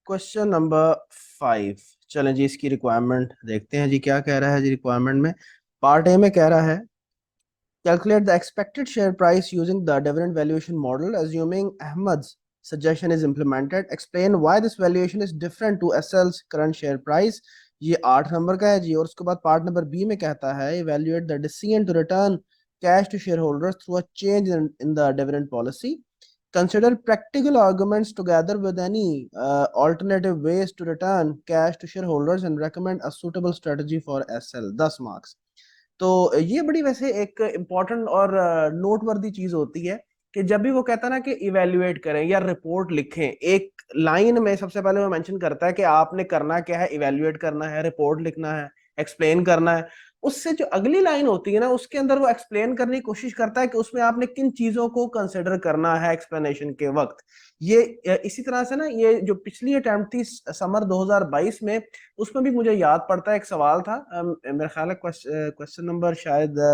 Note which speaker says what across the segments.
Speaker 1: Question number 5। चलें जी, इसकी requirement देखते हैं जी, क्या कह रहा है जी रिक्वायरमेंट में। पार्ट ए में कह रहा है calculate the expected share price using the dividend valuation model assuming Ahmed's suggestion is implemented. Explain why this valuation is different to SL's current share price. ये 8 नंबर का है जी। और उसके बाद पार्ट नंबर बी में कहता है evaluate the decision to return cash to shareholders through a change in the dividend policy. Consider practical arguments together with any alternative ways to return cash to shareholders and recommend a suitable strategy for SL. 10 marks. तो ये बड़ी वैसे एक important और noteworthy चीज होती है कि जब भी वो कहता है ना कि इवेल्युएट करें या रिपोर्ट लिखें, एक लाइन में सबसे पहले वो मेंशन करता है कि आपने करना क्या है, इवेल्युएट करना है, रिपोर्ट लिखना है, एक्सप्लेन करना है। उससे जो अगली लाइन होती है ना, उसके अंदर वो एक्सप्लेन करने की कोशिश करता है कि उसमें आपने किन चीजों को कंसिडर करना है एक्सप्लेनेशन के वक्त। ये इसी तरह से ना, ये जो पिछली अटेम्प्ट थी समर 2022 में, उसमें भी मुझे याद पड़ता है एक सवाल था, मेरा ख्याल है क्वेश्चन नंबर शायद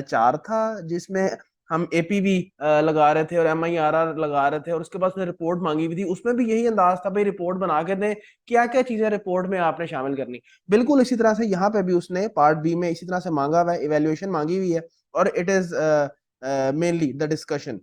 Speaker 1: 4 था, जिसमें हम एपीवी लगा रहे थे और एमआईआरआर लगा रहे थे, और उसके बाद उसने रिपोर्ट मांगी हुई थी। उसमें भी यही अंदाज था, भाई रिपोर्ट बना के दें, क्या क्या चीजें रिपोर्ट में आपने शामिल करनी। बिल्कुल इसी तरह से यहाँ पे भी उसने पार्ट बी में इसी तरह से मांगा हुआ है, इवेल्युएशन मांगी हुई है, और it is mainly the discussion.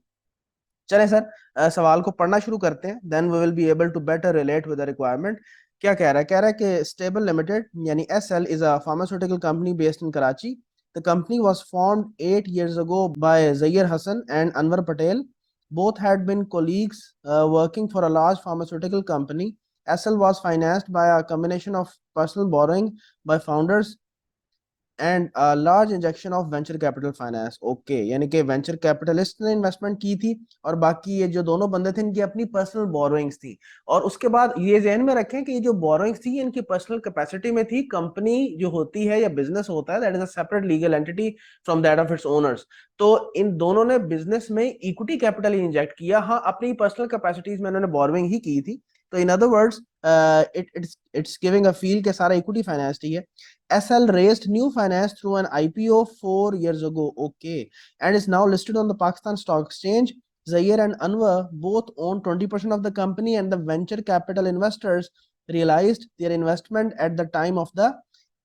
Speaker 1: चलें सर, सवाल को पढ़ना शुरू करते हैं, then we will be able to better relate with the requirement. क्या कह रहा है? कह रहा है कि स्टेबल लिमिटेड यानी SL is a pharmaceutical company based in Karachi. The company was formed 8 years ago by Zaheer Hasan and Anwar Patel. Both had been colleagues working for a large pharmaceutical company. SL was financed by a combination of personal borrowing by founders and large injection of venture capital finance. Okay, यानी कि venture capitalist ने investment की थी, और बाकी ये जो दोनों बंदे थे इनकी अपनी पर्सनल बोरोइंग्स थी। और उसके बाद ये ध्यान में रखें कि ये जो बोरोइंग्स थी इनकी पर्सनल कैपेसिटी में थी। कंपनी जो होती है या बिजनेस होता है, that is a separate legal entity from that of its owners. तो इन दोनों ने बिजनेस में इक्विटी कैपिटल इंजेक्ट किया, हाँ अपनी पर्सनल कैपेसिटीज में इन्होंने बोरोइंग ही की थी। तो इन other words it's giving a feel के सारा इक्विटी फाइनेंस ही है। SL raised new finance through an IPO 4 years ago. Okay, and is now listed on the Pakistan Stock Exchange. Zayer and Anwar both own 20% of the company, and the venture capital investors realized their investment at the time of the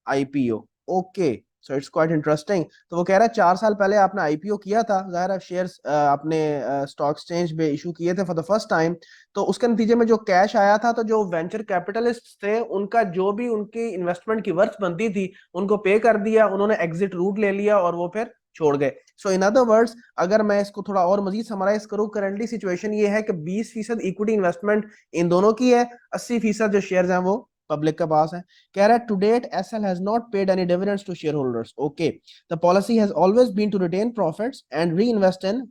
Speaker 1: IPO. Okay, so it's quite interesting. तो वो कह रहा है 4 साल पहले आपने IPO किया था, जाहिर है शेयर्स आपने स्टॉक एक्सचेंज पे इशू किए थे फॉर द फर्स्ट टाइम। तो उसके नतीजे में जो कैश आया था, तो जो वेंचर कैपिटलिस्ट थे उनका जो भी उनकी इन्वेस्टमेंट की वर्थ बनती थी उनको पे कर दिया, उन्होंने एग्जिट रूट ले लिया और वो फिर छोड़ गए। सो इन अदर वर्ड्स, अगर मैं इसको थोड़ा और मजीद समराइज करूं, करंटली सिचुएशन ये है कि 20% इक्विटी इन्वेस्टमेंट इन दोनों की है, 80% जो शेयर्स हैं वो पब्लिक के पास है। कह रहा है to date SL has not paid any dividends to shareholders. Okay, the policy has always been to retain profits and reinvest in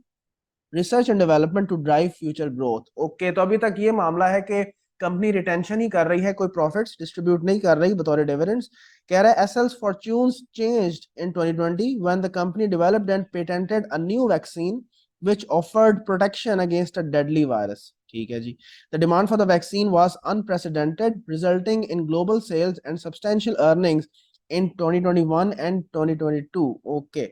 Speaker 1: research and development to drive future growth. Okay, तो अभी तक ये मामला है कि company retention ही कर रही है, कोई प्रॉफिट्स डिस्ट्रीब्यूट नहीं कर रही बतौर डिविडेंड्स। कह रहा है SL's fortunes changed in 2020 when the company developed and patented a new vaccine which offered protection against a deadly virus. ठीक है जी। The demand for the vaccine was unprecedented, resulting in global sales and substantial earnings in 2021 and 2022. Okay,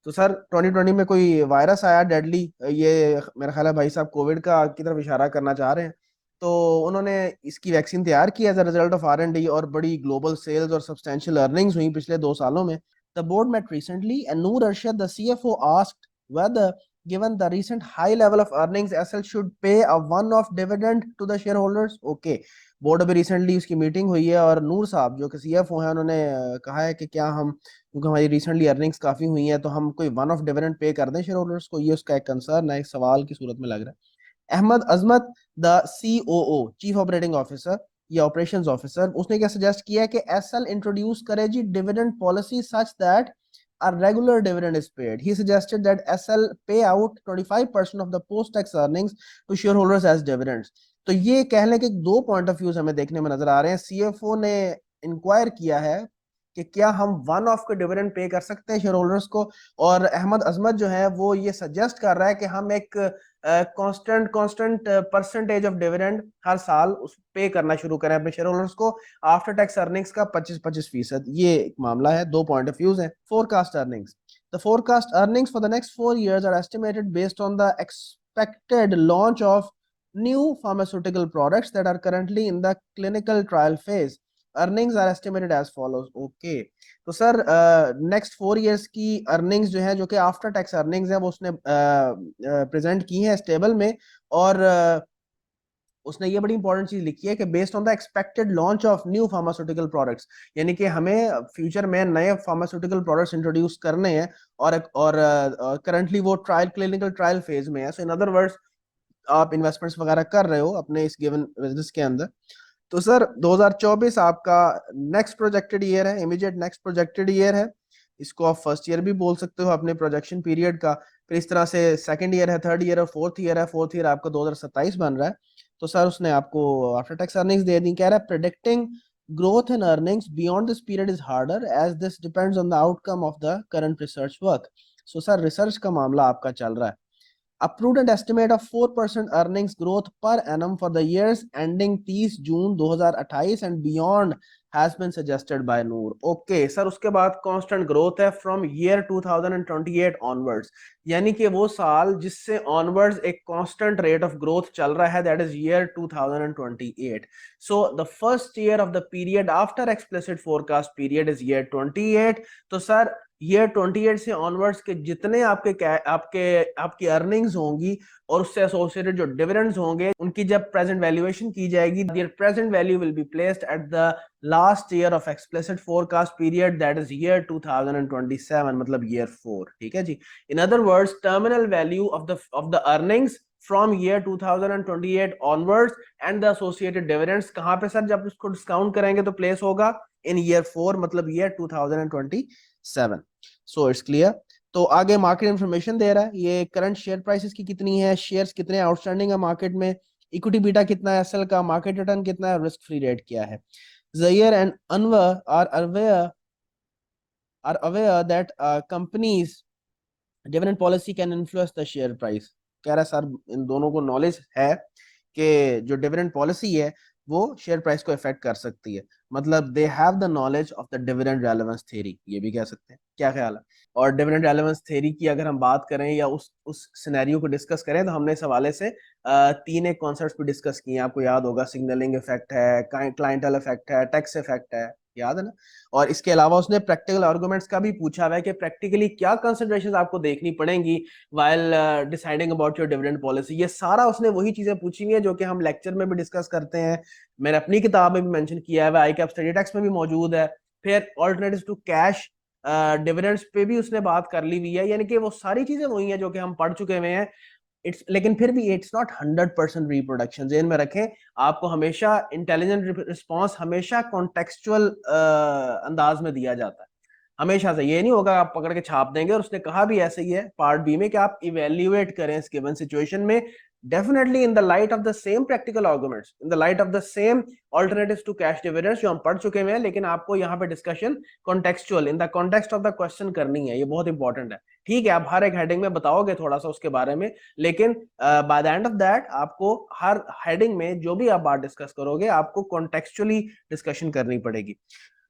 Speaker 1: तो sir 2020 में कोई virus आया deadly, ये मेरा ख्याल है भाई साहब कोविड का की तरफ इशारा करना चाह रहे हैं। तो उन्होंने इसकी वैक्सीन तैयार की as a result of R&D, और बड़ी ग्लोबल सेल्स और सब्सटेंशियल अर्निंग्स हुई पिछले 2 सालों में। The board met recently and Noor Arshad the CFO asked whether given the recent high level of earnings SL should pay a one-off dividend to the shareholders. Okay, board अभी recently उसकी meeting हुई है, और नूर साहब जो कि सीएफओ हैं उन्होंने कहा है कि क्या हम, क्योंकि हमारी रिसेंटली अर्निंग्स काफी हुई हैं, तो हम कोई वन ऑफ डिविडेंड पे कर दें शेयर होल्डर्स को। ये उसका एक कंसर्न है, एक सवाल की सूरत में लग रहा है। Ahmed Azmat the COO chief operating officer या ऑपरेशंस ऑफिसर, उसने क्या सजेस्ट किया है कि एसएल इंट्रोड्यूस करे जी dividend policy such that a regular dividend is paid. He suggested that SL pay out 25% of the post-tax earnings to shareholders as dividends. तो ये कह लें कि दो पॉइंट ऑफ व्यूज हमें देखने में नजर आ रहे हैं। सीएफओ ने इंक्वायर किया है कि क्या हम वन ऑफ के डिविडेंड पे कर सकते हैं शेयर होल्डर्स को, और अहमद अजमत जो है वो ये सजेस्ट कर रहा है कि हम एक कांस्टेंट परसेंटेज ऑफ डिविडेंड हर साल उस पे करना शुरू करें अपने शेयर होल्डर्स को, आफ्टर टैक्स अर्निंग्स का 25-25%। ये एक मामला है, दो पॉइंट ऑफ व्यूज हैं। Forecast earnings, the forecast earnings for the next 4 years are estimated based on the expected launch of new pharmaceutical products that are currently in the clinical trial phase. Earnings are estimated as follows. Okay, तो sir next 4 years की earnings जो है, जो कि after tax earnings है, वो उसने present की है इस टेबल में। और उसने ये बड़ी इंपॉर्टेंट चीज लिखी है कि based on the expected launch of new pharmaceutical products, यानी कि हमें फ्यूचर में नए फार्मास्यूटिकल प्रोडक्ट्स इंट्रोड्यूस करने हैं, और करंटली वो क्लिनिकल ट्रायल फेज में है। सो इन अदर वर्ड्स, आप इन्वेस्टमेंट्स वगैरह कर रहे हो अपने इस गिवन बिजनेस के अंदर। तो सर 2024 आपका नेक्स्ट प्रोजेक्टेड ईयर है, इमीडिएट नेक्स्ट प्रोजेक्टेड ईयर है। इसको आप फर्स्ट ईयर भी बोल सकते हो अपने प्रोजेक्शन पीरियड का। फिर इस तरह से सेकंड ईयर है, थर्ड ईयर और फोर्थ ईयर है। फोर्थ ईयर आपका 2027 बन रहा है। तो सर उसने आपको आफ्टर टैक्स अर्निंग्स दे दी। कह रहा है predicting growth in earnings beyond this period is harder as this depends on the outcome of the current research work. So sir research का मामला आपका चल रहा है। A prudent estimate of 4% earnings growth per annum for the years ending 30 June 2028 and beyond has been suggested by Noor. Okay, sir उसके बाद constant growth है from year 2028 onwards, यानी कि वो साल जिससे onwards एक constant rate of growth चल रहा है, that is year 2028. So the first year of the period after explicit forecast period is year 28. तो सर ईयर 28 से ऑनवर्ड्स के जितने आपकी अर्निंग्स होंगी और उससे एसोसिएटेड जो डिविडेंड्स होंगे, उनकी जब प्रेजेंट वैल्यूएशन की जाएगी, their present value will be placed at the last year of explicit forecast period, that is year 2027, मतलब ईयर 4। ठीक है जी। In other words, terminal value of the earnings from year 2028 onwards and the associated dividends कहां पे sir, जब उसको discount करेंगे तो प्लेस होगा इन ईयर 4, मतलब ईयर 2027। So it's clear. तो आगे मार्केट इंफॉर्मेशन दे रहा है, ये करंट शेयर प्राइसेस की कितनी है, शेयर्स कितने आउटस्टैंडिंग है मार्केट में, इक्विटी बीटा कितना है एसएल का, मार्केट रिटर्न कितना है, रिस्क फ्री रेट क्या है। Zayer and Anwar are aware that companies dividend policy can influence the share price. कह रहा है सर इन दोनों को नॉलेज है कि जो डिविडेंड पॉलिसी है वो शेयर प्राइस को इफेक्ट कर सकती है, मतलब they have the knowledge of the dividend relevance theory, ये भी कह सकते हैं। क्या ख्याल है? और डिविडेंड रेलेवेंस थ्योरी की अगर हम बात करें या उस सिनेरियो को डिस्कस करें, तो हमने इस हवाले से तीन एक कॉन्सेप्ट्स भी डिस्कस किए हैं, आपको याद होगा। सिग्नलिंग इफेक्ट है, क्लाइंटल इफेक्ट है, टैक्स इफेक्ट है, याद है ना। और इसके अलावा उसने प्रैक्टिकल आर्गुमेंट्स का भी पूछा हुआ है कि प्रैक्टिकली क्या कंसिडरेशंस आपको देखनी पड़ेंगी while deciding about your dividend policy. ये सारा उसने वही चीजें पूछी हुई है जो कि हम लेक्चर में भी डिस्कस करते हैं, मैंने अपनी किताब में भी मेंशन किया है, आई कैप स्टडी टेक्स्ट में भी मौजूद है। फिर ऑल्टरनेटिव्स टू कैश डिविडेंड्स पे भी उसने बात कर ली हुई है, यानी कि वो सारी चीजें वही हैं जो कि हम पढ़ चुके हुए हैं। इट्स लेकिन फिर भी इट्स नॉट 100% रिप्रोडक्शन, जेन में रखें। आपको हमेशा इंटेलिजेंट रिस्पॉन्स हमेशा कॉन्टेक्चुअल अंदाज में दिया जाता है, हमेशा से। ये नहीं होगा आप पकड़ के छाप देंगे। और उसने कहा भी ऐसे ही है पार्ट बी में कि आप इवेल्युएट करें इस गिवन सिचुएशन में, definitely in the light of the same practical arguments, in the light of the same alternatives to cash dividends जो हम पढ़ चुके हैं। लेकिन आपको यहाँ पे discussion contextual in the context of the question करनी है, ये बहुत इंपॉर्टेंट है। ठीक है, आप हर एक हेडिंग में बताओगे थोड़ा सा उसके बारे में, लेकिन by the end of that आपको हर हेडिंग में जो भी आप बात डिस्कस करोगे आपको कॉन्टेक्चुअली डिस्कशन करनी पड़ेगी।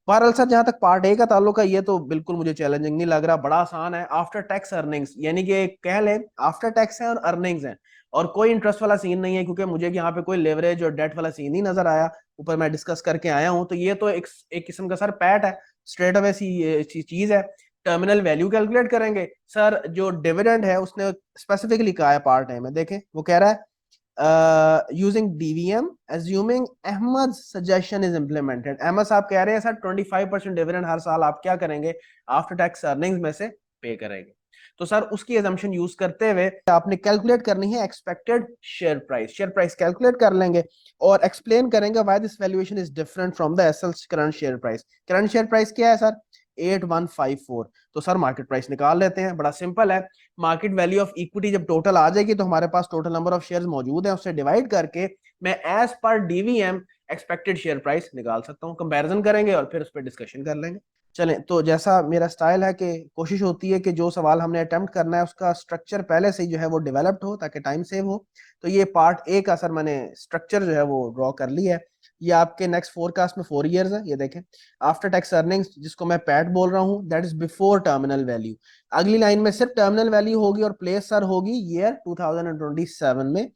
Speaker 1: बहरहाल सर, जहां तक पार्ट ए का ताल्लुक है, ये तो बिल्कुल मुझे चैलेंजिंग नहीं लग रहा, बड़ा आसान है। आफ्टर टैक्स अर्निंग्स, यानी कि कह लें आफ्टर टैक्स है और अर्निंग्स है, और कोई इंटरेस्ट वाला सीन नहीं है, क्योंकि मुझे यहाँ पे कोई लेवरेज और डेट वाला सीन ही नजर आया। ऊपर मैं डिस्कस करके आया हूँ, तो ये तो एक किस्म का सर पैट है, स्ट्रेट अवे सी चीज है। टर्मिनल वैल्यू कैलकुलेट करेंगे सर, जो डिविडेंड है उसने स्पेसिफिकली कहा है पार्ट ए में, देखें वो कह रहा है using DVM assuming Ahmad's suggestion is implemented। Ahmad साहब कह रहे हैं सर 25% डिविडेंड हर साल आप क्या करेंगे, आफ्टर टैक्स अर्निंग्स में से पे करेंगे। तो सर उसकी assumption यूज करते हुए आपने कैलकुलेट करनी है expected share price. Share price calculate कर लेंगे और एक्सप्लेन करेंगे why this valuation is different from the SL current share price. Current share price क्या है सर? 8154। तो सर मार्केट प्राइस निकाल लेते हैं, बड़ा सिंपल है। मार्केट वैल्यू ऑफ इक्विटी जब टोटल आ जाएगी तो हमारे पास टोटल नंबर ऑफ शेयर्स मौजूद है, उससे डिवाइड करके मैं as per DVM expected share price निकाल सकता हूं। कंपैरिजन करेंगे और फिर उस पर डिस्कशन कर लेंगे। चलें, तो जैसा मेरा स्टाइल है कि कोशिश होती है कि जो सवाल हमने अटेम्प्ट करना है उसका स्ट्रक्चर पहले से ही जो है वो डेवलप्ड हो ताकि टाइम सेव हो। तो ये पार्ट ए का सर मैंने स्ट्रक्चर जो है वो ड्रॉ कर लिया है। ये आपके नेक्स्ट फोरकास्ट में 4 इयर्स है, ये देखें। आफ्टर टैक्स अर्निंग्स, जिसको मैं पैट बोल रहा हूँ, that is before terminal value. अगली लाइन में सिर्फ टर्मिनल वैल्यू होगी और प्लेस सर होगी ईयर 2027 में।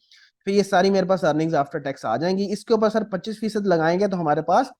Speaker 1: फिर ये सारी मेरे पास अर्निंग्स आफ्टर टैक्स आ जाएंगी, इसके ऊपर सर 25% लगाएंगे तो हमारे पास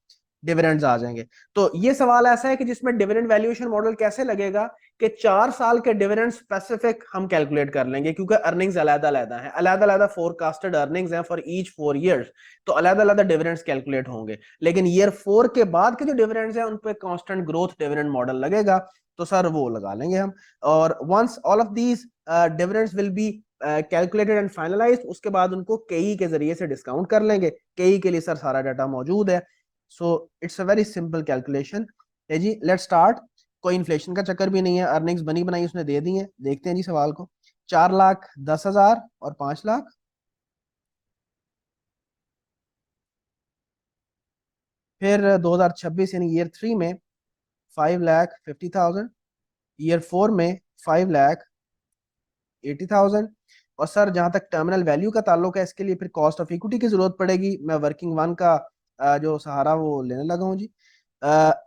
Speaker 1: डिविडेंड्स आ जाएंगे। तो ये सवाल ऐसा है कि जिसमें डिविडेंड वैल्यूएशन मॉडल कैसे लगेगा कि 4 साल के डिविडेंड स्पेसिफिक हम कैलकुलेट कर लेंगे, क्योंकि अर्निंग्स अलग-अलग हैं, अलग-अलग फोरकास्टेड अर्निंग्स हैं फॉर ईच 4 years, तो अलग-अलग डिविडेंड्स कैलकुलेट होंगे। लेकिन ईयर 4 के बाद के जो डिविडेंड्स हैं उन पे कांस्टेंट ग्रोथ डिविडेंड मॉडल लगेगा, तो सर वो लगा लेंगे हम। और once all of these dividends will be calculated and finalised, उसके बाद उनको केई के जरिए से डिस्काउंट कर लेंगे। केई के लिए सर सारा डाटा मौजूद है। So it's a very simple calculation है जी। Let's start. कोई इन्फ्लेशन का चक्कर भी नहीं है, अर्निंग्स बनी बनाई उसने दे दी है। देखते हैं जी सवाल को। 4,10,000 और 5 लाख। फिर 2026 यानी ईयर 3 में 5,50,000। ईयर 4 में 5,80,000। और सर जहां तक टर्मिनल वैल्यू का ताल्लुक है, इसके लिए फिर कॉस्ट ऑफ इक्विटी की जरूरत पड़ेगी। मैं वर्किंग वन का जो सहारा वो लेने लगा हूँ जी।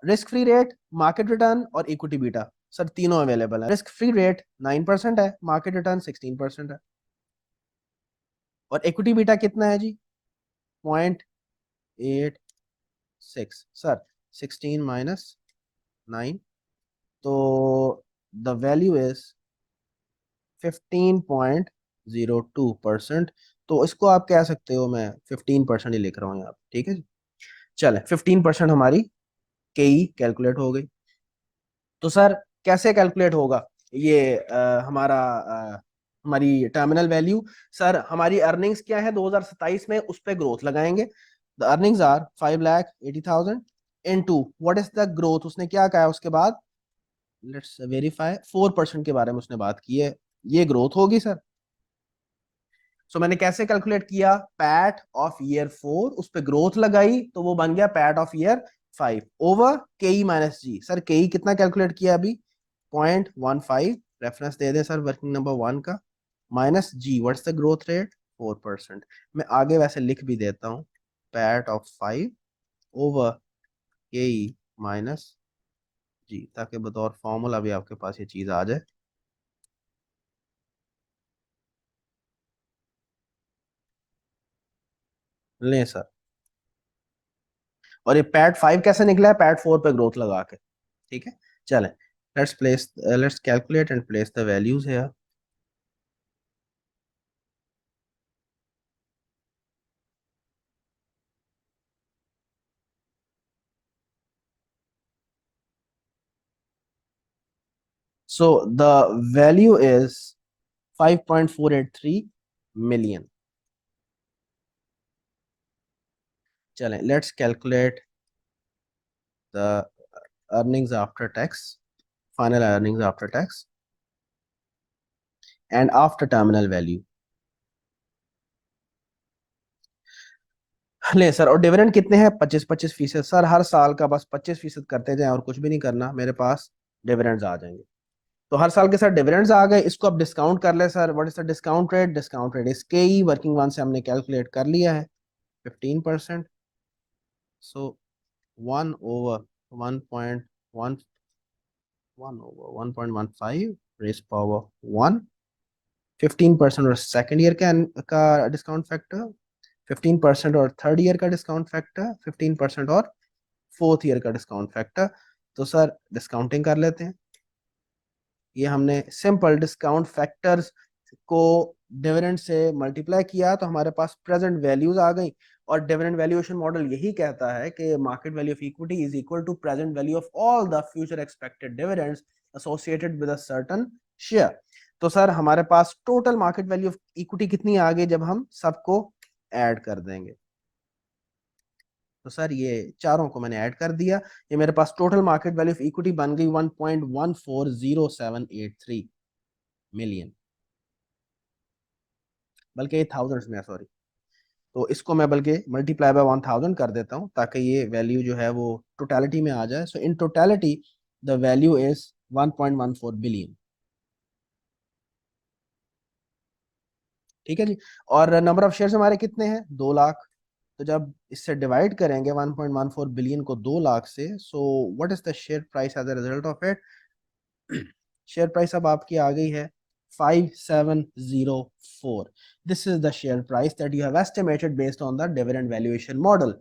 Speaker 1: Risk free rate, market return और इक्विटी बीटा सर तीनों अवेलेबल है। रिस्क फ्री रेट 9% है, मार्केट रिटर्न 16% है। और इक्विटी बीटा कितना है जी? 0.86 सर। 16 - 9, तो द वैल्यू इज 15.02%। तो इसको आप कह सकते हो, मैं 15% ही लिख रहा हूँ यहाँ पे, ठीक है जी। चले, 15% हमारी केई कैलकुलेट हो गई। तो सर कैसे कैलकुलेट होगा ये हमारी टर्मिनल वैल्यू? सर हमारी अर्निंग्स क्या है 2027 में, उस पे ग्रोथ लगाएंगे। The earnings are 5,80,000 into what is the growth, उसने क्या कहा है उसके बाद, लेट्स वेरीफाई। 4% के बारे में उसने बात की है, ये ग्रोथ होगी सर। सो मैंने कैसे कैलकुलेट किया? पैट ऑफ ईयर 4 उस पे ग्रोथ लगाई, तो वो बन गया PAT of year 5 over KE minus ji. Sir केई कितना कैलकुलेट किया अभी? 0.15। रेफरेंस दे दें सर वर्किंग नंबर 1 का। Minus G, what's the growth rate? 4%। मैं आगे वैसे लिख भी देता हूँ, PAT of 5 over KE minus G, ताकि बतौर फॉर्मूला भी आपके पास ये चीज आ जाए। लें सर, और ये पैट 5 कैसे निकला है? पैट 4 पे ग्रोथ लगा के, ठीक है। चलें, let's calculate and place the values here. So the value is 5.483 million. चलें, let's calculate the earnings after tax, final earnings after tax and after terminal value. ले सर, और डिविडेंड कितने हैं? 25-25% सर, हर साल का बस 25% करते जाएं और कुछ भी नहीं करना, मेरे पास डिविडेंड्स आ जाएंगे। तो हर साल के साथ डिविडेंड्स आ गए, इसको अब डिस्काउंट कर ले sir. What is the discount rate? Discount rate इसके ही वर्किंग वन से हमने कैलकुलेट कर लिया है, 15%। सो 1/1.1, 1/1.15 रेस पावर 1। 15% और सेकेंड ईयर का डिस्काउंट फैक्टर, 15% और थर्ड ईयर का डिस्काउंट फैक्टर, 15% और फोर्थ ईयर का डिस्काउंट फैक्टर। तो सर डिस्काउंटिंग कर लेते हैं। ये हमने सिंपल डिस्काउंट फैक्टर्स को डिविडेंड से मल्टीप्लाई किया, तो हमारे पास प्रेजेंट वैल्यूज आ गई। और डिविडेंड वैल्यूएशन मॉडल यही कहता है कि market value of equity is equal to present value of all the future expected dividends associated with a certain share. तो सर हमारे पास total market value of equity कितनी आ गई जब हम सबको ऐड कर देंगे? तो सर ये चारों को मैंने ऐड कर दिया, ये मेरे पास total market value of equity बन गई 1.140783 मिलियन, बल्कि ये थाउजेंड्स में, सॉरी। तो इसको मैं बल्कि मल्टीप्लाई बाय 1000 कर देता हूँ, ताकि ये वैल्यू जो है वो टोटलिटी में आ जाए। So in totality the value is 1.14 billion, ठीक है जी। और नंबर ऑफ शेयर्स हमारे कितने हैं? 2 लाख। तो जब इससे डिवाइड करेंगे 1.14 बिलियन को 2 लाख से, so what is the share price as a result of it? Share price अब आपकी आ गई है 5704. This is the share price that you have estimated based on the dividend valuation model.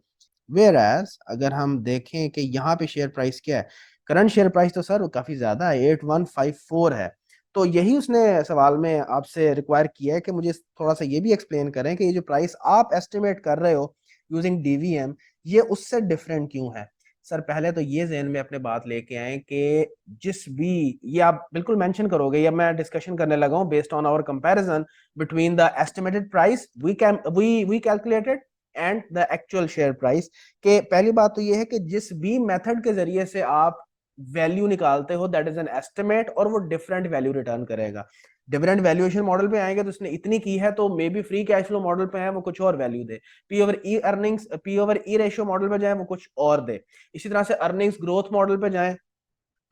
Speaker 1: Whereas अगर हम देखें कि यहाँ पे शेयर प्राइस क्या है, करंट शेयर प्राइस तो सर काफी ज्यादा है, 8154 है। तो यही उसने सवाल में आपसे रिक्वायर किया है कि मुझे थोड़ा सा ये भी एक्सप्लेन करें कि ये जो प्राइस आप एस्टिमेट कर रहे हो यूजिंग डीवीएम, ये उससे डिफरेंट क्यों है। सर पहले तो ये जहन में अपने बात लेके आए कि जिस भी, ये आप बिल्कुल मेंशन करोगे या मैं डिस्कशन करने लगा हूं based on our comparison between the estimated price we calculated and the actual share price, के पहली बात तो ये है कि जिस भी मेथड के जरिए से आप वैल्यू निकालते हो दैट इज एन एस्टिमेट, और वो डिफरेंट वैल्यू रिटर्न करेगा। डिविडेंड वैल्यूएशन मॉडल पे आएंगे तो उसने इतनी की है, तो maybe free cash flow model पे है वो कुछ और वैल्यू दे, P over E earnings, P over E ratio model पे जाए वो कुछ और दे, इसी तरह से अर्निंग्स ग्रोथ मॉडल पे जाए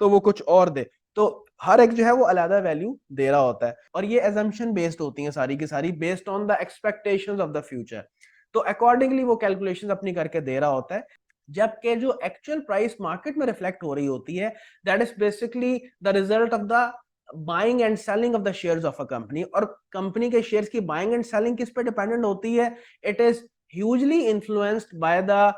Speaker 1: तो वो कुछ और दे। तो हर एक जो है वो अलग वैल्यू दे रहा होता है, और ये एजम्पशन बेस्ड होती है सारी की सारी based on the expectations of the future. तो अकॉर्डिंगली वो कैलकुलेशंस अपनी करके दे रहा होता है, जबकि जो एक्चुअल प्राइस मार्केट में रिफ्लेक्ट हो रही होती है that is basically the result of the buying and selling of the shares of a company. और कंपनी के शेयर्स की बाइंग एंड सेलिंग किस पे डिपेंडेंट होती है, it is hugely influenced by the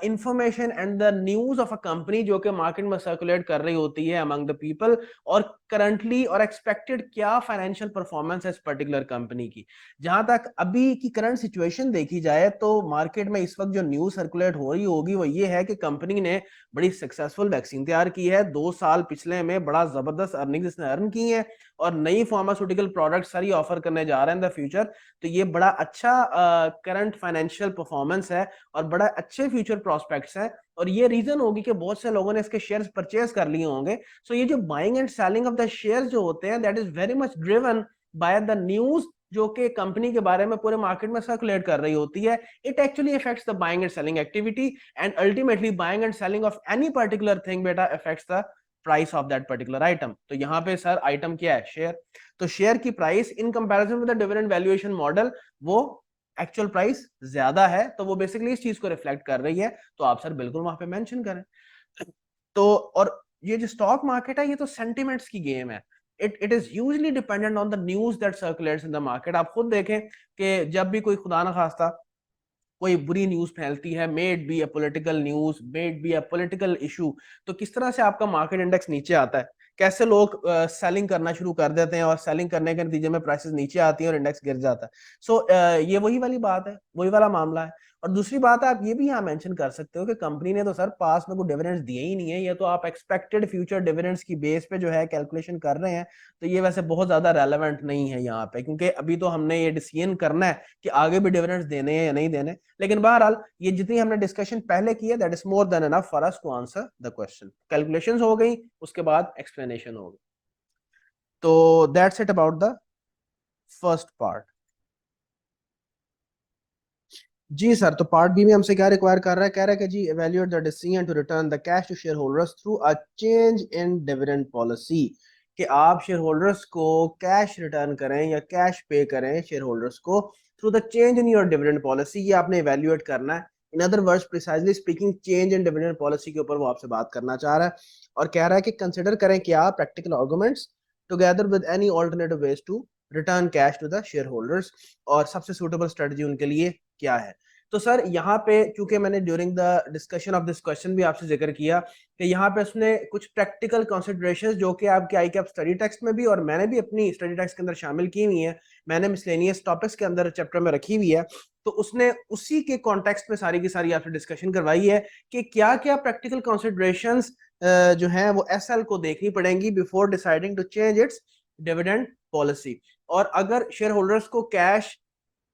Speaker 1: information and the news of a company जो कि market में सर्कुलेट कर रही होती है अमंग द पीपल, और करंटली और एक्सपेक्टेड क्या फाइनेंशियल परफॉर्मेंस है इस पर्टिकुलर कंपनी की। जहां तक अभी की करंट सिचुएशन देखी जाए तो मार्केट में इस वक्त जो न्यूज सर्कुलेट हो रही होगी वो ये है कि कंपनी ने बड़ी सक्सेसफुल वैक्सीन तैयार की है, 2 साल पिछले में बड़ा जबरदस्त अर्निंग्स इसने अर्न की है, और नई फार्मास्यूटिकल प्रोडक्ट सारी ऑफर करने जा रहे हैं इन द फ्यूचर। तो ये बड़ा अच्छा करंट फाइनेंशियल परफॉर्मेंस है और बड़ा अच्छे फ्यूचर प्रोस्पेक्ट्स हैं, और ये रीजन होगी कि बहुत से लोगों ने इसके शेयर्स परचेज कर लिए होंगे। सो ये जो buying and selling of the shares जो होते हैं that is very much driven by the news जो कि कंपनी के बारे में पूरे मार्केट में सर्कुलेट कर रही होती है। It actually affects the buying and selling activity, and ultimately buying and selling of any particular thing बेटा affects the price of that particular item. तो यहाँ पे सर आइटम क्या है, शेयर। तो शेयर की price in comparison with the dividend valuation model वो actual price ज्यादा है, तो वो बेसिकली इस चीज को रिफ्लेक्ट कर रही है। तो आप सर बिल्कुल वहां पे मेंशन करें। तो और ये जो स्टॉक मार्केट है ये तो सेंटिमेंट्स की गेम है। It is hugely dependent on the news that circulates in the market. आप खुद देखें कि जब भी कोई खुदा ना खास्ता कोई बुरी न्यूज फैलती है, made be a political news, made be a political issue, तो किस तरह से आपका मार्केट इंडेक्स नीचे आता है, कैसे लोग सेलिंग करना शुरू कर देते हैं और सेलिंग करने के नतीजे में प्राइसेस नीचे आती हैं और इंडेक्स गिर जाता है। सो ये वही वाली बात है, वही वाला मामला है। और दूसरी बात आप ये भी यहाँ मेंशन कर सकते हो कि कंपनी ने तो सर पास में कोई डिविडेंड्स दिए ही नहीं है, ये तो आप एक्सपेक्टेड फ्यूचर डिविडेंड्स की बेस पे जो है कैलकुलेशन कर रहे हैं। तो ये वैसे बहुत ज्यादा रेलेवेंट नहीं है यहाँ पे, क्योंकि अभी तो हमने ये डिसीजन करना है कि आगे भी डिविडेंड्स देने हैं या नहीं देने। लेकिन बहरहाल ये जितनी हमने डिस्कशन पहले की है that is more than enough for us to answer the question. Calculations हो गई, उसके बाद एक्सप्लेनेशन हो गई। तो that's it about the first part. जी सर, तो पार्ट बी में हमसे क्या रिक्वायर कर रहा है, कह रहा है कि जी evaluate the decision to return the cash to shareholders through a change in dividend policy, कि आप शेयर होल्डर्स को कैश रिटर्न करें या कैश पे करें शेयर होल्डर्स को through the change in your dividend policy. ये आपने evaluate करना है। In other words precisely speaking change in dividend policy के ऊपर वो आपसे बात करना चाह रहा है, और कह रहा है कि कंसिडर करें क्या practical arguments together with any alternative ways to return cash to the share holders, और सबसे सूटेबल स्ट्रेटजी उनके लिए क्या है। तो सर यहाँ पे चूंकि मैंने during the discussion of this question भी आपसे जिक्र किया कि यहाँ पे उसने कुछ प्रैक्टिकल कंसिडरेशंस जो कि आपके आई कैप स्टडी टेक्स्ट में भी और मैंने भी अपनी स्टडी टेक्स्ट के अंदर शामिल की हुई है, मैंने मिसलेनियस टॉपिक्स के अंदर चैप्टर में रखी हुई है, तो उसने उसी के कॉन्टेक्स्ट में सारी की सारी आपसे डिस्कशन करवाई है कि क्या क्या प्रैक्टिकल कंसिडरेशंस जो है वो एसएल को देखनी पड़ेंगी before deciding to change its dividend policy. और अगर शेयर होल्डर्स को कैश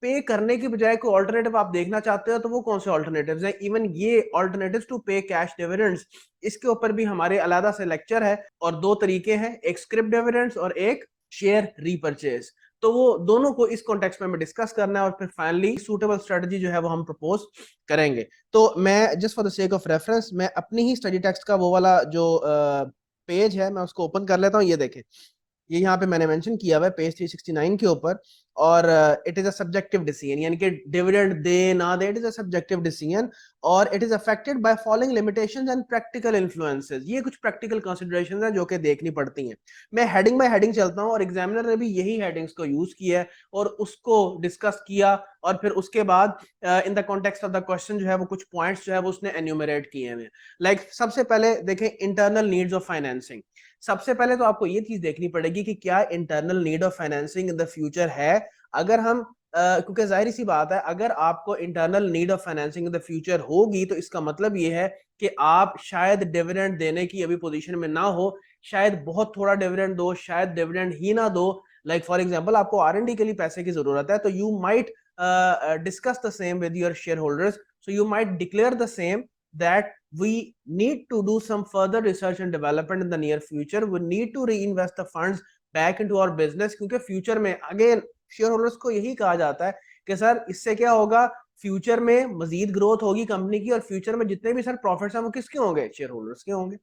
Speaker 1: पे करने की बजाय कोई ऑल्टरनेटिव आप देखना चाहते हो तो वो कौन से ऑल्टरनेटिव्स हैं, इवन ये ऑल्टरनेटिव्स टू पे कैश डिविडेंड्स, इसके ऊपर भी हमारे अलग से लेक्चर है। और दो तरीके हैं, एक स्क्रिप्ट डिविडेंड्स और एक शेयर रीपर्चेज। तो वो दोनों को इस कॉन्टेक्स्ट में हमें डिस्कस करना है, और फिर फाइनली सूटेबल स्ट्रेटजी जो है वो हम प्रपोज करेंगे। तो मैं just for the sake of reference मैं अपनी ही स्टडी टेक्स्ट का वो वाला जो पेज है मैं उसको ओपन कर लेता हूँ। ये देखें, ये यहाँ पे मैंने मेंशन किया हुआ है पेज 369 के ऊपर, और it is a subjective decision, यानी कि डिविडेंड दे ना दे, it is a subjective decision, और it is affected by following limitations and practical influences. ये कुछ प्रैक्टिकल कंसीडरेशंस हैं जो कि देखनी पड़ती हैं। मैं हेडिंग बाय हेडिंग चलता हूं, और एग्जामिनर ने भी यही हेडिंग्स को यूज किया है और उसको डिस्कस किया, और फिर उसके बाद इन the context of the question जो है वो कुछ पॉइंट्स जो है वो उसने एन्यूमरेट किए हैं। लाइक सबसे पहले देखें इंटरनल नीड्स ऑफ फाइनेंसिंग। सबसे पहले तो आपको ये चीज देखनी पड़ेगी कि क्या internal need of financing in the future है। अगर हम क्योंकि जाहिर सी बात है, अगर आपको internal need of financing in the future होगी तो इसका मतलब ये है कि आप शायद डिविडेंड देने की अभी पोजीशन में ना हो, शायद बहुत थोड़ा डिविडेंड दो, शायद डिविडेंड ही ना दो। लाइक फॉर एग्जांपल आपको आर&डी के लिए पैसे की जरूरत है, तो you might discuss the same with your share holders, so you might declare the same that we need to do some further research and development in the near future. We need to reinvest the funds back into our business, क्योंकि future में again share holders को यही कहा जाता है कि sir इससे क्या होगा, फ्यूचर में मजीद ग्रोथ होगी कंपनी की, और फ्यूचर में जितने भी सर प्रॉफिट्स हैं वो किसके होंगे, शेयर होल्डर्स के होंगे।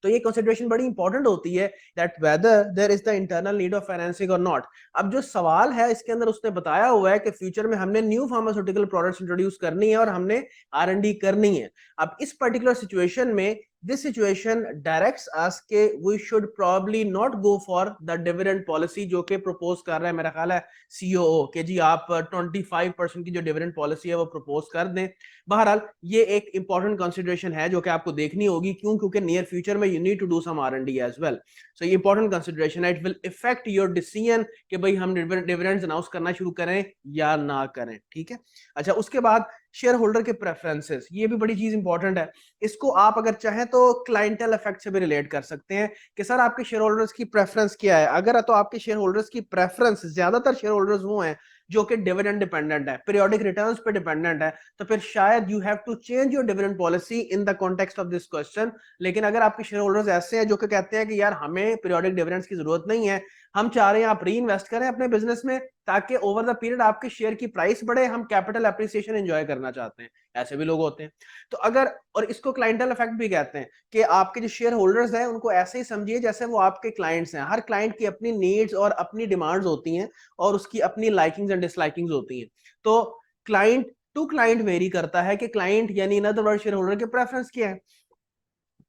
Speaker 1: तो ये कंसिडरेशन बड़ी इंपॉर्टेंट होती है that whether there is the internal need of financing और नॉट। अब जो सवाल है इसके अंदर उसने बताया हुआ है कि फ्यूचर में हमने न्यू फार्मास्यूटिकल प्रोडक्ट्स इंट्रोड्यूस करनी है और हमने आर&डी करनी है। अब इस पर्टिकुलर सिचुएशन में this situation directs us के we should probably not go for the dividend policy जो कि propose कर रहा है मेरा ख्याल है COO कि जी आप 25% की जो डिविडेंड पॉलिसी है वो प्रपोज कर दें। बहरहाल ये एक इंपॉर्टेंट कंसिडरेशन है जो कि आपको देखनी होगी, क्यों, क्योंकि नियर फ्यूचर में you need to do some R and D as well. So ये इंपॉर्टेंट कंसिडरेशन है, it will effect your decision कि भाई हम डिविडेंड्स अनाउंस करना शुरू करें या ना करें। ठीक है, अच्छा उसके बाद शेयर होल्डर के प्रेफरेंसेस, ये भी बड़ी चीज इंपॉर्टेंट है। इसको आप अगर चाहें तो क्लाइंटल इफेक्ट से भी रिलेट कर सकते हैं कि सर आपके शेयर होल्डर्स की प्रेफरेंस क्या है। अगर तो आपके शेयर होल्डर्स की प्रेफरेंस, ज्यादातर शेयर होल्डर्स वो हैं जो कि डिविडेंड डिपेंडेंट है, पीरियोडिक रिटर्न्स पे डिपेंडेंट है, तो फिर शायद you have to change your dividend policy in the context of this question. लेकिन अगर आपके शेयर होल्डर्स ऐसे हैं जो कि कहते हैं कि यार हमें पीरियोडिक डिविडेंड्स की जरूरत नहीं है, हम चाह रहे हैं आप री इन्वेस्ट करें अपने बिजनेस में ताकि ओवर द पीरियड आपके शेयर की प्राइस बढ़े, हम कैपिटल एप्रिसिएशन एंजॉय करना चाहते हैं, ऐसे भी लोग होते हैं। तो अगर, और इसको क्लाइंटल इफेक्ट भी कहते हैं कि आपके जो शेयर होल्डर्स हैं उनको ऐसे ही समझिए जैसे वो आपके क्लाइंट्स हैं। हर क्लाइंट की अपनी नीड्स और अपनी डिमांड्स होती हैं और उसकी अपनी लाइकिंग्स एंड डिसलाइकिंग्स होती हैं। तो क्लाइंट टू क्लाइंट वेरी करता है कि क्लाइंट यानी in other word share holder के प्रेफरेंस क्या है।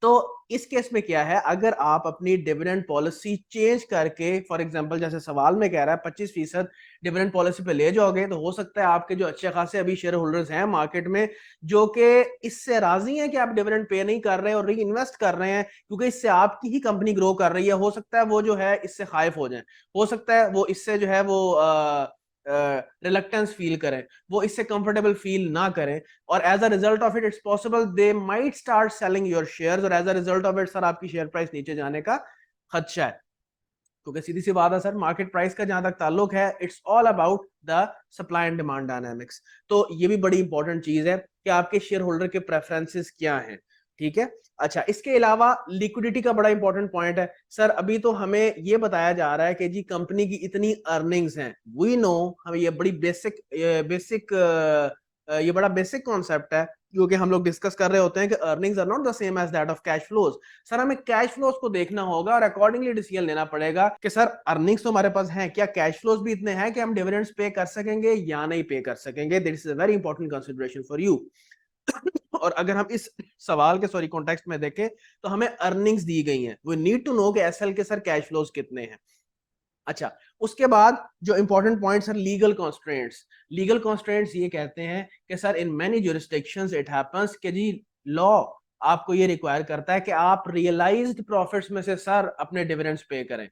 Speaker 1: तो इस केस में क्या है, अगर आप अपनी डिविडेंड पॉलिसी चेंज करके, फॉर एग्जांपल जैसे सवाल में कह रहा है 25% डिविडेंड पॉलिसी पे ले जाओगे, तो हो सकता है आपके जो अच्छे खासे अभी शेयर होल्डर्स हैं मार्केट में जो कि इससे राजी हैं कि आप डिविडेंड पे नहीं कर रहे हैं और री इन्वेस्ट कर रहे हैं क्योंकि इससे आपकी ही कंपनी ग्रो कर रही है, हो सकता है वो जो है इससे खाइफ हो जाए, हो सकता है वो इससे जो है वो रिलक्टेंस फील करें, वो इससे कंफर्टेबल फील ना करें, और as a result of it it's possible they might start selling your shares, और as a result of it sir आपकी शेयर प्राइस नीचे जाने का खदशा है। क्योंकि सीधी सी बात है सर, मार्केट प्राइस का जहां तक ताल्लुक है, it's all about the supply and demand dynamics. तो ये भी बड़ी इंपॉर्टेंट चीज है कि आपके शेयर होल्डर के प्रेफरेंसेस क्या हैं। ठीक है, अच्छा इसके अलावा लिक्विडिटी का बड़ा इंपॉर्टेंट पॉइंट है। सर अभी तो हमें ये बताया जा रहा है कि जी कंपनी की इतनी अर्निंग्स हैं, वी नो, हमें ये बड़ी बेसिक ये बड़ा बेसिक कॉन्सेप्ट है क्योंकि हम लोग डिस्कस कर रहे होते हैं कि earnings are not the same as that of cash flows. Sir हमें कैश फ्लोज को देखना होगा और अकॉर्डिंगली डिसीजन लेना पड़ेगा कि सर अर्निंग्स तो हमारे पास हैं, क्या कैश फ्लोज भी इतने हैं कि हम डिविडेंड्स पे कर सकेंगे या नहीं पे कर सकेंगे। This is a very important consideration for you. और अगर हम इस सवाल के सॉरी कॉन्टेक्स्ट में देखें तो हमें अर्निंग्स दी गई हैं, वी नीड टू नो कि एसएल के सर कैश फ्लोज कितने हैं। अच्छा उसके बाद जो important point sir legal constraints, legal constraints ये कहते हैं कि sir in many jurisdictions it happens कि जी लॉ आपको ये रिक्वायर करता है कि आप रियलाइज्ड प्रॉफिट्स में से सर अपने डिविडेंड्स पे करें।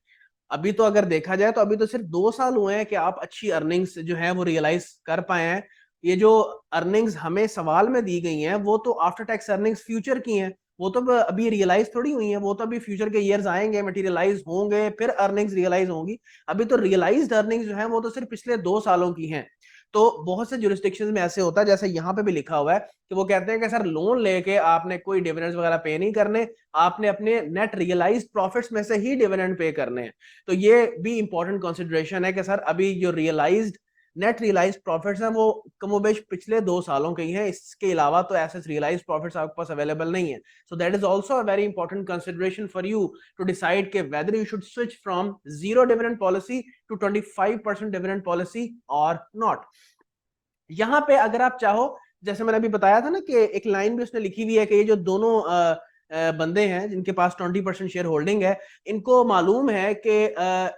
Speaker 1: अभी तो अगर देखा जाए तो अभी तो सिर्फ 2 साल हुए हैं कि आप अच्छी अर्निंग्स जो है वो रियलाइज कर पाए हैं। ये जो अर्निंग्स हमें सवाल में दी गई हैं वो तो आफ्टर टैक्स अर्निंग्स फ्यूचर की हैं, वो तो अभी रियलाइज थोड़ी हुई है, वो तो अभी फ्यूचर के ईयर्स आएंगे, मटेरियलाइज होंगे, फिर अर्निंग्स रियलाइज होंगी। अभी तो रियलाइज्ड अर्निंग्स जो है वो तो सिर्फ पिछले 2 सालों की हैं। तो बहुत से जुरिस्डिक्शंस में ऐसे होता है जैसे यहाँ पे भी लिखा हुआ है कि वो कहते हैं कि सर लोन लेके आपने कोई डिविडेंड्स वगैरह पे नहीं करने, आपने अपने नेट रियलाइज्ड प्रॉफिट्स में से ही डिविडेंड पे करने हैं। तो ये भी इंपॉर्टेंट कंसिडरेशन है कि सर अभी जो रियलाइज्ड नेट रियलाइज प्रॉफिट्स हैं वो कमोबेश पिछले 2 सालों के ही हैं, इसके अलावा तो ऐसे रियलाइज प्रॉफिट्स आपके पास अवेलेबल नहीं है। So that is also a very important consideration for you to decide के whether you should switch from 0 dividend policy to 25% dividend policy और नॉट। यहाँ पे अगर आप चाहो, जैसे मैंने अभी बताया था ना कि एक लाइन भी उसने लिखी हुई है कि ये जो दोनों बंदे हैं जिनके पास 20% शेयर होल्डिंग है, इनको मालूम है कि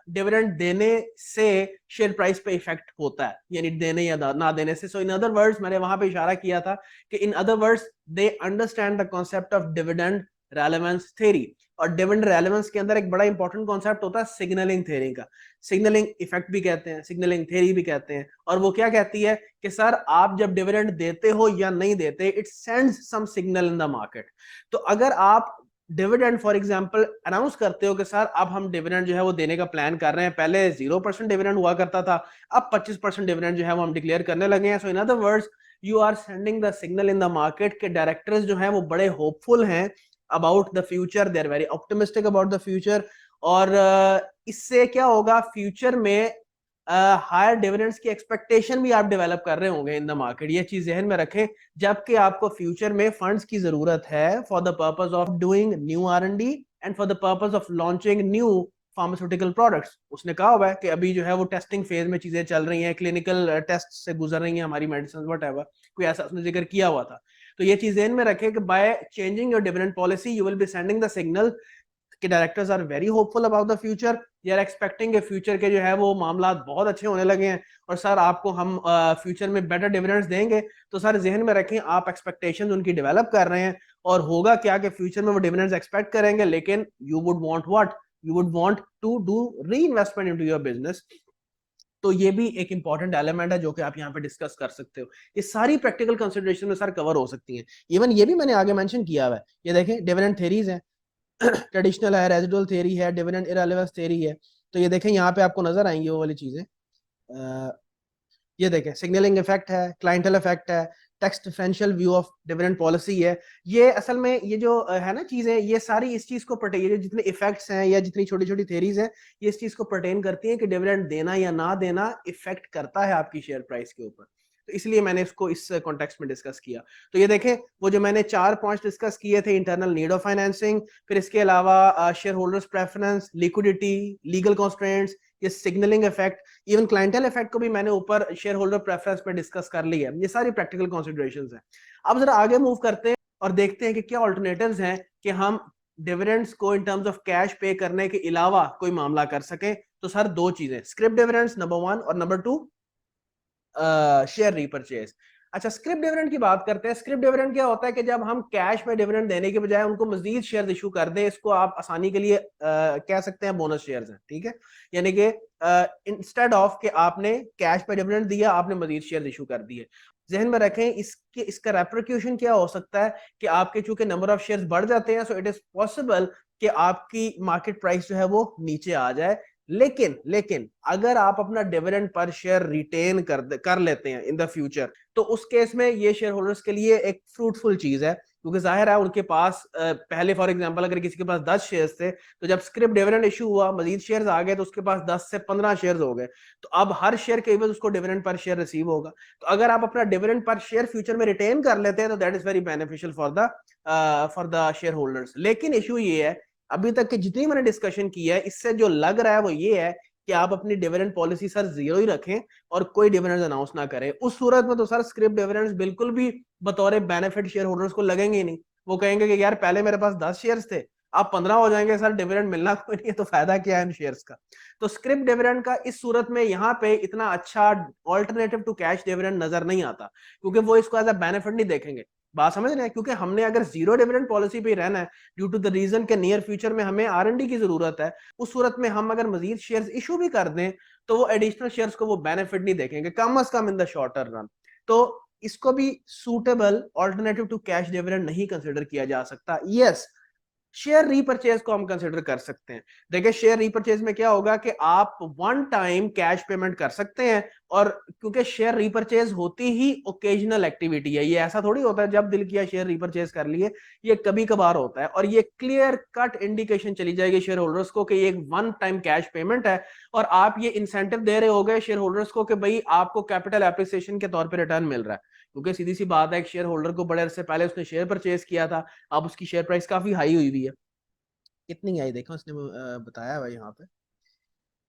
Speaker 1: डिविडेंड देने से शेयर प्राइस पे इफेक्ट होता है, यानी देने या ना देने से। सो इन अदर वर्ड्स, मैंने वहां पे इशारा किया था कि इन other words they understand the concept of dividend relevance theory. और डिविडेंड रेलेवेंस के अंदर एक बड़ा इंपॉर्टेंट कॉन्सेप्ट होता है सिग्नलिंग थ्योरी का। सिग्नलिंग इफेक्ट भी कहते हैं, सिग्नलिंग थ्योरी भी कहते हैं। और वो क्या कहती है कि सर आप जब डिविडेंड देते हो या नहीं देते, it sends some signal in the market. तो अगर आप डिविडेंड फॉर एग्जांपल अनाउंस करते हो कि सर अब हम डिविडेंड जो है वो देने का प्लान कर रहे हैं, पहले 0% डिविडेंड हुआ करता था, अब 25% डिविडेंड जो है वो हम डिक्लेयर करने लगे हैं। So in other words you are sending the signal in the market के डायरेक्टर्स जो हैं वो बड़े होपफुल हैं about the future, they are very optimistic about the future. और इससे क्या होगा, फ्यूचर में हायर डिविडेंड्स की एक्सपेक्टेशन भी आप डेवलप कर रहे होंगे इन द मार्केट। ये चीज जहन में रखें, जबकि आपको फ्यूचर में फंड्स की जरूरत है for the purpose of doing new R&D and for the purpose of launching new pharmaceutical products. उसने कहा हुआ है कि अभी जो है वो टेस्टिंग फेज में चीजें चल रही हैं, क्लिनिकल टेस्ट से गुजर रही हैं हमारी मेडिसिन, व्हाटएवर, कोई ऐसा उसने जिक्र किया हुआ था। तो ये चीज ध्यान में रखें कि by changing your dividend policy you will be sending the signal कि directors are very hopeful about the future, they are expecting के फ्यूचर के जो है वो मामला बहुत अच्छे होने लगे हैं और सर आपको हम फ्यूचर में बेटर डिविडेंड्स देंगे। तो सर जहन में रखें, आप एक्सपेक्टेशंस उनकी डेवलप कर रहे हैं और होगा क्या कि फ्यूचर में वो डिविडेंड्स एक्सपेक्ट करेंगे, लेकिन you would want what, you would want to do reinvestment into your business. तो ये भी एक इंपॉर्टेंट एलिमेंट है जो कि आप यहाँ पे डिस्कस कर सकते हो। ये सारी प्रैक्टिकल कंसिडरेशन में सर कवर हो सकती हैं। इवन ये भी मैंने आगे मेंशन किया हुआ है, ये देखें डिविडेंड थ्योरीज हैं, ट्रेडिशनल है, रेजिडुअल थ्योरी है, डिविडेंड इररिलेवेंस थ्योरी है। तो ये देखें यहाँ पे आपको नजर आएंगी वो वाली चीजें। ये देखें सिग्नलिंग इफेक्ट है, क्लाइंटल इफेक्ट है, tax differential view of dividend policy है। ये असल में ये जो है ना चीजें, ये सारी इस चीज को पर्टेन, जितने इफेक्ट्स हैं या जितनी छोटी छोटी थ्योरीज हैं, ये इस चीज को पर्टेन करती हैं कि डिविडेंड देना या ना देना इफेक्ट करता है आपकी शेयर प्राइस के ऊपर। तो इसलिए मैंने इसको इस कॉन्टेक्स्ट में डिस्कस किया। तो ये देखें वो जो मैंने 4 पॉइंट्स डिस्कस किए थे, इंटरनल नीड ऑफ फाइनेंसिंग, फिर इसके अलावा share holders preference, liquidity, legal constraints, ये signalling effect, even clientele effect को भी मैंने ऊपर शेयर होल्डर प्रेफरेंस पे डिस्कस कर लिया है। ये सारी प्रैक्टिकल कंसीडरेशंस हैं। अब जरा आगे मूव करते हैं और देखते हैं कि क्या ऑल्टरनेटिव्स हैं कि हम डिविडेंड्स को इन टर्म्स ऑफ कैश पे करने के अलावा कोई मामला कर सकें। तो सर 2 चीजें, स्क्रिप डिविडेंड्स नंबर 1 और नंबर 2 शेयर रीपरचेज। अच्छा, स्क्रिप डिविडेंड की बात करते हैं। स्क्रिप डिविडेंड क्या होता है कि जब हम कैश में डिविडेंड देने के बजाय उनको मजीद शेयर इशू कर दें, इसको आप आसानी के लिए कह सकते हैं बोनस शेयर्स हैं, ठीक है। यानी कि इंस्टेड ऑफ कि आपने कैश पे डिविडेंड दिया, आपने मजीद शेयर इशू कर दिए। जहन में रखें इसके, इसका रेप्रिक्यूशन क्या हो सकता है कि आपके चूंकि नंबर ऑफ शेयर्स बढ़ जाते हैं, सो इट इज पॉसिबल कि आपकी मार्केट प्राइस जो है वो नीचे आ जाए। लेकिन अगर आप अपना डिविडेंड पर शेयर रिटेन कर लेते हैं इन द फ्यूचर, तो उस केस में ये शेयर होल्डर्स के लिए एक फ्रूटफुल चीज है, क्योंकि जाहिर है उनके पास पहले फॉर एग्जांपल अगर किसी के पास 10 शेयर्स थे, तो जब स्क्रिप डिविडेंड इशू हुआ, मजीद शेयर्स आ गए, तो उसके पास 10 से 15 शेयर्स हो गए। तो अब हर शेयर के एवज उसको डिविडेंड पर शेयर रिसीव होगा। तो अगर आप अपना डिविडेंड पर शेयर फ्यूचर में रिटेन कर लेते हैं, तो that is very beneficial for the share holders. लेकिन इशू ये है, अभी तक की जितनी मैंने डिस्कशन की है, इससे जो लग रहा है वो ये है कि आप अपनी डिविडेंड पॉलिसी सर 0 ही रखें और कोई डिविडेंड अनाउंस ना करें। उस सूरत में तो सर स्क्रिप डिविडेंड्स बिल्कुल भी बतौर बेनिफिट शेयर होल्डर्स को लगेंगे ही नहीं। वो कहेंगे कि यार पहले मेरे पास 10 शेयर्स थे, अब 15 हो जाएंगे, सर डिविडेंड मिलना कोई नहीं है, तो फायदा क्या है इन शेयर्स का। तो स्क्रिप डिविडेंड का इस सूरत में यहाँ पे इतना अच्छा ऑल्टरनेटिव टू कैश डिविडेंड नजर नहीं आता, क्योंकि वो इसको एज अ बेनिफिट नहीं देखेंगे। बात समझ रहे हैं, क्योंकि हमने अगर 0 डिविडेंड पॉलिसी पे रहना है ड्यू टू द रीजन के नियर फ्यूचर में हमें R&D की जरूरत है, उस सूरत में हम अगर मजीद शेयर्स इशू भी कर दें, तो वो एडिशनल शेयर्स को वो बेनिफिट नहीं देखेंगे, कम अज कम इन द शॉर्टर रन। तो इसको भी suitable alternative to cash dividend नहीं कंसिडर किया जा सकता। यस, शेयर रीपरचेज को हम कंसिडर कर सकते हैं। देखिए शेयर रीपरचेज में क्या होगा कि आप वन टाइम कैश पेमेंट कर सकते हैं और क्योंकि शेयर रिपर्चेज होती ही ओकेजनल एक्टिविटी है, ये ऐसा थोड़ी होता है जब दिल किया शेयर रिपर्चेज कर लिए, ये कभी कभार होता है। और ये क्लियर कट इंडिकेशन चली जाएगी शेयर होल्डर्स को कि ये एक वन टाइम कैश पेमेंट है, और आप ये इंसेंटिव दे रहे हो गए शेयर होल्डर्स को कि भाई आपको कैपिटल एप्रिसिएशन के तौर पर रिटर्न मिल रहा है। क्योंकि सीधी सी बात है, एक शेयर होल्डर को बड़े अरसे पहले उसने शेयर परचेज किया था, अब उसकी शेयर प्राइस काफी हाई हुई हुई है। कितनी आई देखो, उसने बताया हुआ यहाँ पे,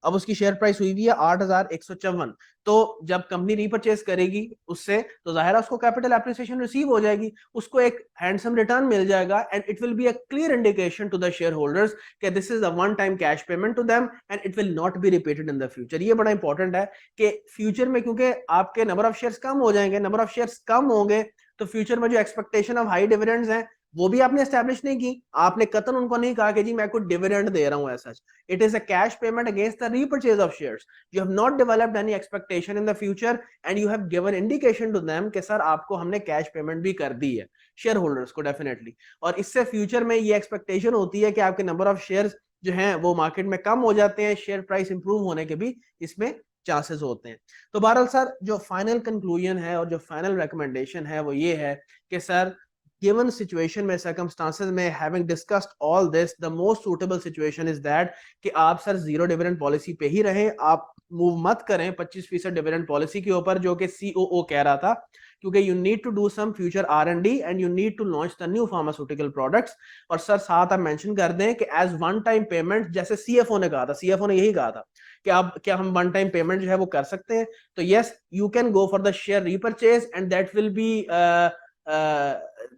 Speaker 1: अब उसकी शेयर प्राइस हुई हुई है 8,154। तो जब कंपनी रीपरचेज करेगी उससे, तो जाहिर है उसको कैपिटल एप्रिसिएशन रिसीव हो जाएगी, उसको एक हैंडसम रिटर्न मिल जाएगा, and it will be a clear indication to the share holders कि this is a one time cash payment to them and it will not be repeated in the future. ये बड़ा important है कि future में, क्योंकि आपके number of shares कम हो जाएंगे, नंबर ऑफ शेयर्स कम होंगे, तो फ्यूचर में जो एक्सपेक्टेशन ऑफ हाई डिविडेंड्स हैं वो भी आपने एस्टैब्लिश नहीं की। आपने कतन उनको नहीं कहा कि जी मैं कुछ डिविडेंड दे रहा हूं ऐसा। It is a cash payment against the repurchase of shares. You have not developed any expectation in the future and you have given indication to them कि सर आपको हमने कैश पेमेंट भी कर दी है, शेयर होल्डर्स को definitely. और इससे future में ये एक्सपेक्टेशन होती है कि आपके नंबर ऑफ शेयर्स जो हैं वो मार्केट में कम हो जाते हैं, शेयर प्राइस इंप्रूव होने के भी इसमें चांसेस होते हैं। तो बहरहाल सर जो फाइनल कंक्लूजन है और जो फाइनल रिकमेंडेशन है वो ये है कि सर given situation में, circumstances में, having discussed all this, the most suitable situation is that कि आप सर जीरो डिविडेंड पॉलिसी पे ही रहें, आप मूव मत करें 25% डिविडेंड पॉलिसी के ऊपर जो कि सीओओ कह रहा था, क्योंकि you need to do some future R&D and you need to launch the new pharmaceutical products. और सर साथ आप मेंशन कर दें कि एज वन टाइम पेमेंट, जैसे सीएफओ ने कहा था, सीएफओ ने यही कहा था कि आप क्या हम वन टाइम पेमेंट जो है वो कर सकते हैं, तो yes you can go for the share repurchase and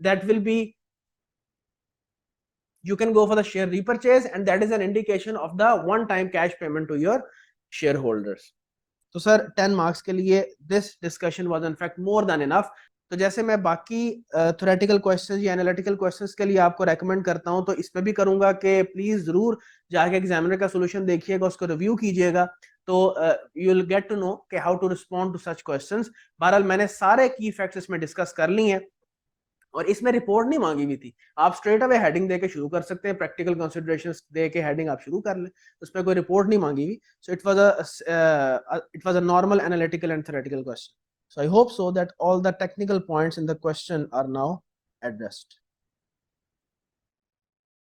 Speaker 1: that will be you can go for the share repurchase and that is an indication of the one time cash payment to your shareholders. तो sir 10 marks के लिए this discussion was in fact more than enough. तो जैसे मैं बाकी theoretical questions या analytical questions के लिए आपको रेकमेंड करता हूं, तो इसमें भी करूंगा कि प्लीज जरूर जाके एग्जामिनर का सॉल्यूशन देखिएगा, उसको रिव्यू कीजिएगा, तो you will get to know कि how to respond to such questions. बहरहाल मैंने सारे की फैक्ट्स इसमें डिस्कस कर लिए हैं, और इसमें रिपोर्ट नहीं मांगी हुई थी, आप स्ट्रेट अवे हेडिंग देके शुरू कर सकते हैं, प्रैक्टिकल कंसीडरेशंस दे के हेडिंग आप शुरू कर लें, उसमें कोई रिपोर्ट नहीं मांगी हुई। So it was a normal analytical and theoretical question. So I hope so that all the technical points in the question are now addressed.